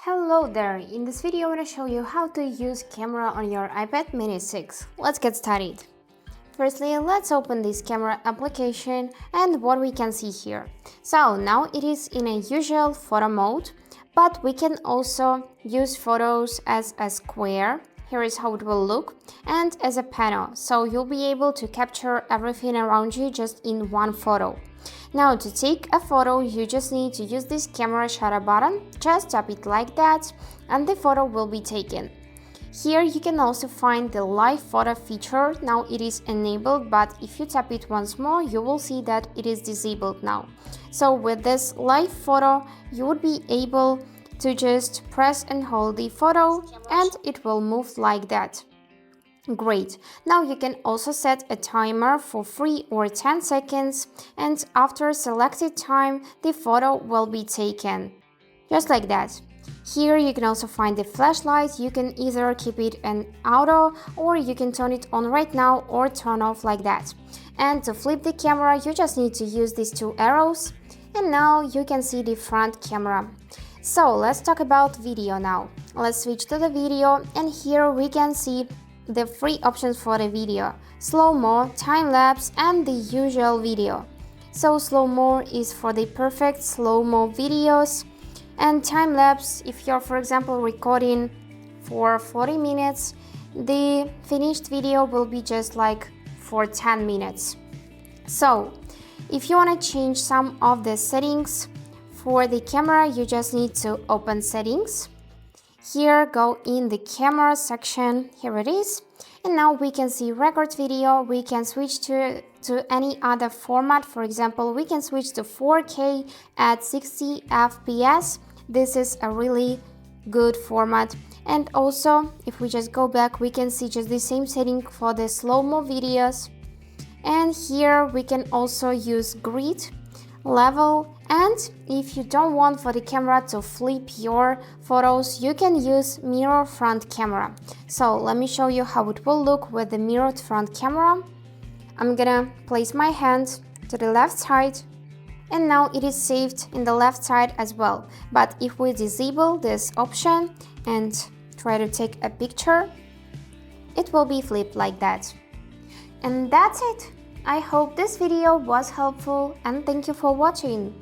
Hello there, in this video I want to show you how to use camera on your iPad mini 6. Let's get started. Firstly, let's open this camera application and what we can see here. So now it is in a usual photo mode, but we can also use photos as a square. Here is how it will look, and as a panel, so you'll be able to capture everything around you just in one photo. Now to take a photo, you just need to use this camera shutter button, just tap it like that and the photo will be taken. Here you can also find the live photo feature. Now it is enabled, but if you tap it once more, you will see that it is disabled now. So with this live photo, you would be able to just press and hold the photo and it will move like that. Great. Now you can also set a timer for 3 or 10 seconds and after selected time the photo will be taken. Just like that. Here you can also find the flashlight. You can either keep it in auto or you can turn it on right now or turn off like that. And to flip the camera you just need to use these two arrows and now you can see the front camera. So let's talk about video now. Let's switch to the video and here we can see the three options for the video: slow-mo, time-lapse and the usual video. So slow-mo is for the perfect slow-mo videos and time-lapse if you're for example recording for 40 minutes, the finished video will be just like for 10 minutes. So if you want to change some of the settings for the camera, you just need to open settings. Here, go in the camera section, here it is, and now we can see record video. We can switch to any other format. For example, we can switch to 4K at 60 FPS. This is a really good format. And also, if we just go back, we can see just the same setting for the slow-mo videos. And here we can also use grid, level, and if you don't want for the camera to flip your photos, you can use mirror front camera. So let me show you how it will look with the mirrored front camera. I'm gonna place my hand to the left side and now it is saved in the left side as well. But if we disable this option and try to take a picture, it will be flipped like that. And that's it. I hope this video was helpful and thank you for watching.